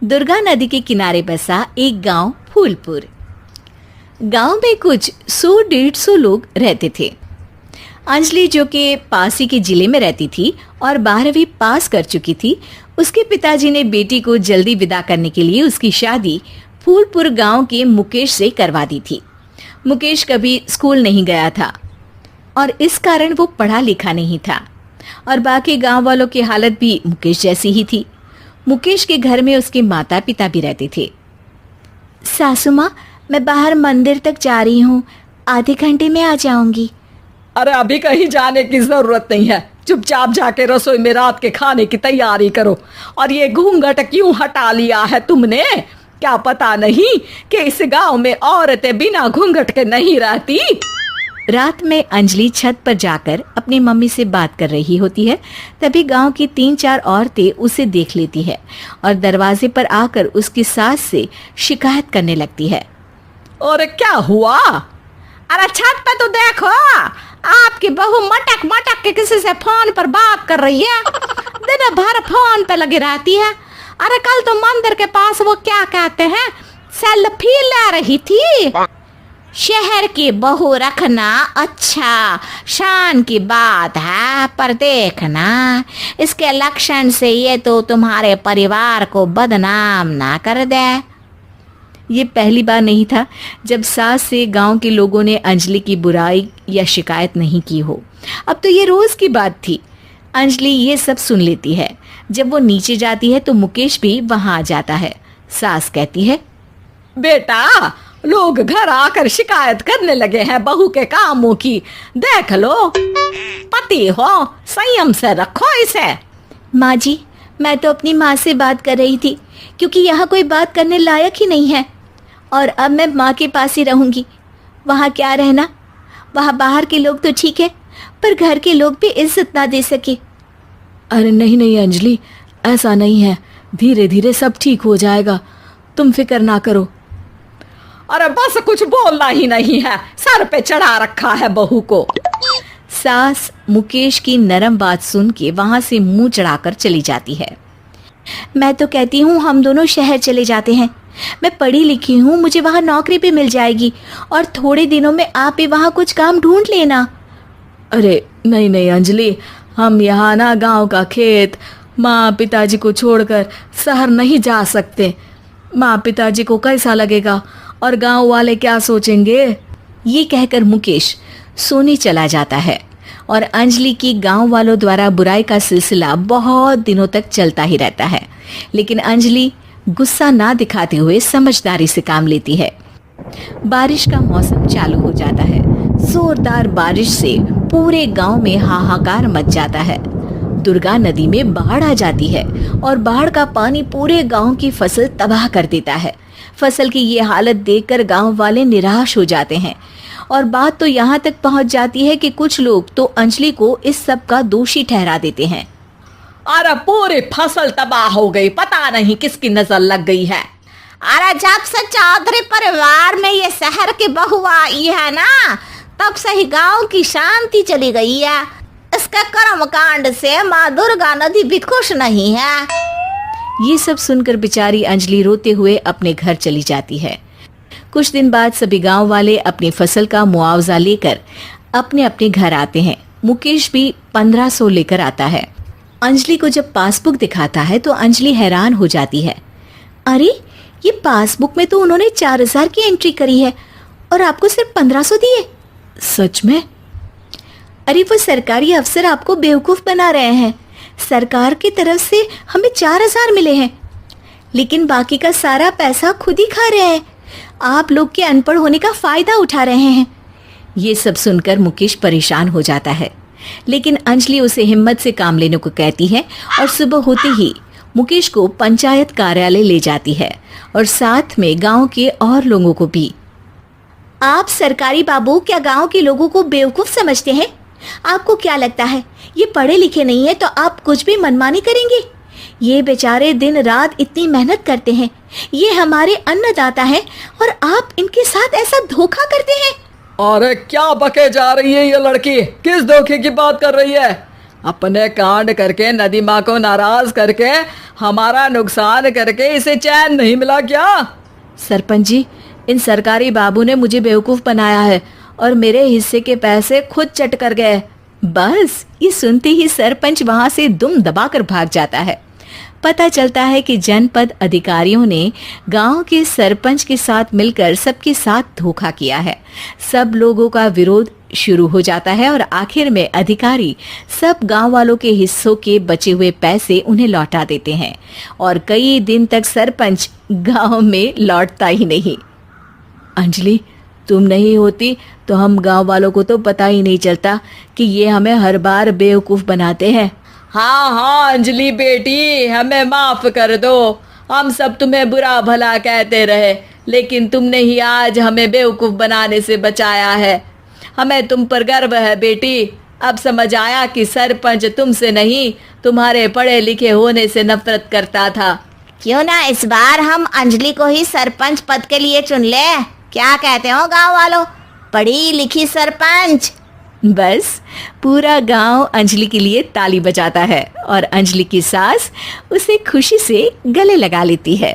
दुर्गा नदी के किनारे बसा एक गांव फूलपुर। गांव में कुछ 100-150 लोग रहते थे। अंजलि, जो कि पास ही के जिले में रहती थी और 12वीं पास कर चुकी थी, उसके पिताजी ने बेटी को जल्दी विदा करने के लिए उसकी शादी फूलपुर गांव के मुकेश से करवा दी थी। मुकेश कभी स्कूल नहीं गया था और इस कारण वो पढ़ा लिखा नहीं था और बाकी गांव वालों की हालत भी मुकेश जैसी ही थी। मुकेश के घर में उसके माता पिता भी रहते थे। सासू माँ, मैं बाहर मंदिर तक जा रही हूँ, आधे घंटे में आ जाऊंगी। अरे अभी कहीं जाने की जरूरत नहीं है, चुपचाप जाके रसोई में रात के खाने की तैयारी करो। और ये घूंघट क्यों हटा लिया है तुमने? क्या पता नहीं कि इस गांव में औरतें बिना घूंघट के नहीं रहती? रात में अंजलि छत पर जाकर अपनी मम्मी से बात कर रही होती है। तभी गांव की 3-4 औरतें उसे देख लेती है और दरवाजे पर आकर उसकी सास से शिकायत करने लगती है। और क्या हुआ? अरे छत पे तो देखो, आपकी बहू मटक मटक के किसी से फोन पर बात कर रही है। दिन भर फोन पे लगी रहती है। अरे कल तो मंदिर के पास वो क्या कहते हैं, सेल्फी ले रही थी। शहर की बहू रखना अच्छा शान की बात है, पर देखना इसके लक्षण से ये तो तुम्हारे परिवार को बदनाम ना कर दे। ये पहली बार नहीं था जब सास से गांव के लोगों ने अंजलि की बुराई या शिकायत नहीं की हो। अब तो ये रोज की बात थी। अंजलि ये सब सुन लेती है। जब वो नीचे जाती है तो मुकेश भी वहां आ जाता है। सास कहती है, बेटा, लोग घर आकर शिकायत करने लगे हैं बहू के कामों की। देख लो, पति हो, संयम से रखो इसे। माँ जी, मैं तो अपनी माँ से बात कर रही थी क्योंकि यहाँ कोई बात करने लायक ही नहीं है और अब मैं माँ के पास ही रहूंगी। वहाँ क्या रहना, वहाँ बाहर के लोग तो ठीक है पर घर के लोग भी इज्जत ना दे सके। अरे नहीं नहीं अंजलि, ऐसा नहीं है, धीरे धीरे सब ठीक हो जाएगा, तुम फिक्र ना करो। अरे बस कुछ बोलना ही नहीं है, सर पे चढ़ा रखा है बहू को। सास मुकेश की नरम बात सुन के वहां से मुंह चढ़ाकर चली जाती है। मैं तो कहती हूँ हम दोनों शहर चले जाते हैं। मैं पढ़ी लिखी हूँ, मुझे वहाँ नौकरी भी मिल जाएगी और थोड़े दिनों में आप भी वहाँ कुछ काम ढूंढ लेना। अरे नहीं नहीं अंजलि, हम यहाँ ना गांव का खेत, माँ पिताजी को छोड़कर शहर नहीं जा सकते। माँ पिताजी को कैसा लगेगा और गांव वाले क्या सोचेंगे? ये कहकर मुकेश सोने चला जाता है और अंजलि की गांव वालों द्वारा बुराई का सिलसिला बहुत दिनों तक चलता ही रहता है। लेकिन अंजलि गुस्सा ना दिखाते हुए समझदारी से काम लेती है। बारिश का मौसम चालू हो जाता है। जोरदार बारिश से पूरे गांव में हाहाकार मच जाता है। दुर्गा नदी में बाढ़ आ जाती है और बाढ़ का पानी पूरे गांव की फसल तबाह कर देता है। फसल की ये हालत देखकर गांव वाले निराश हो जाते हैं और बात तो यहाँ तक पहुँच जाती है कि कुछ लोग तो अंजलि को इस सब का दोषी ठहरा देते हैं। अरे पूरी फसल तबाह हो गई, पता नहीं किसकी नजर लग गई है। अरे जब से चौधरी परिवार में ये शहर की बहू आई है ना, तब से ही गांव की शांति चली गई है। इसके कर्म कांड से माँ दुर्गा नदी भी खुश नहीं है। ये सब सुनकर बेचारी अंजलि रोते हुए अपने घर चली जाती है। कुछ दिन बाद सभी गांव वाले अपनी फसल का मुआवजा लेकर अपने अपने घर आते हैं। मुकेश भी 1500 लेकर आता है। अंजलि को जब पासबुक दिखाता है तो अंजलि हैरान हो जाती है। अरे, ये पासबुक में तो उन्होंने 4000 की एंट्री करी है और आपको सिर्फ 1500 दिए। सच में? अरे वो सरकारी अफसर आपको बेवकूफ बना रहे हैं। सरकार की तरफ से हमें 4000 मिले हैं लेकिन बाकी का सारा पैसा खुद ही खा रहे हैं। आप लोग के अनपढ़ होने का फायदा उठा रहे हैं। ये सब सुनकर मुकेश परेशान हो जाता है लेकिन अंजलि उसे हिम्मत से काम लेने को कहती है और सुबह होते ही मुकेश को पंचायत कार्यालय ले जाती है और साथ में गांव के और लोगों को भी। आप सरकारी बाबू क्या गांव के लोगों को बेवकूफ समझते हैं? आपको क्या लगता है ये पढ़े लिखे नहीं है तो आप कुछ भी मनमानी करेंगे? ये बेचारे दिन रात इतनी मेहनत करते हैं, ये हमारे अन्नदाता हैं और आप इनके साथ ऐसा धोखा करते हैं। अरे क्या बके जा रही है ये लड़की, किस धोखे की बात कर रही है? अपने कांड करके नदी माँ को नाराज करके हमारा नुकसान करके इसे चैन नहीं मिला क्या? सरपंच जी, इन सरकारी बाबू ने मुझे बेवकूफ बनाया है और मेरे हिस्से के पैसे खुद चट कर गए। बस ये सुनते ही सरपंच वहां से दुम दबाकर भाग जाता है। पता चलता है कि जनपद अधिकारियों ने गांव के सरपंच के साथ मिलकर सबके साथ धोखा किया है। सब लोगों का विरोध शुरू हो जाता है और आखिर में अधिकारी सब गांव वालों के हिस्सों के बचे हुए पैसे उन्हें लौटा देते हैं और कई दिन तक सरपंच गांव में लौटता ही नहीं। अंजलि, तुम नहीं होती तो हम गांव वालों को तो पता ही नहीं चलता कि ये हमें हर बार बेवकूफ बनाते हैं। हाँ हाँ अंजलि बेटी, हमें माफ कर दो। हम सब तुम्हें बुरा भला कहते रहे, लेकिन तुमने ही आज हमें बेवकूफ बनाने से बचाया है। हमें तुम पर गर्व है बेटी। अब समझ आया कि सरपंच तुमसे नहीं, तुम्हारे पढ़े लिखे होने से नफरत करता था। क्यों ना इस बार हम अंजलि को ही सरपंच पद के लिए चुन ले? क्या कहते हो गांव वालों? पढ़ी लिखी सरपंच। बस पूरा गांव अंजलि के लिए ताली बजाता है और अंजलि की सास उसे खुशी से गले लगा लेती है।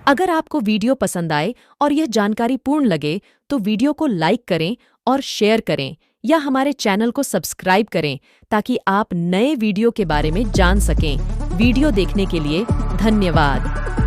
अगर आपको वीडियो पसंद आए और यह जानकारी पूर्ण लगे तो वीडियो को लाइक करें और शेयर करें या हमारे चैनल को सब्सक्राइब करें ताकि आप नए वीडियो के बारे में जान सकें। वीडियो देखने के लिए धन्यवाद।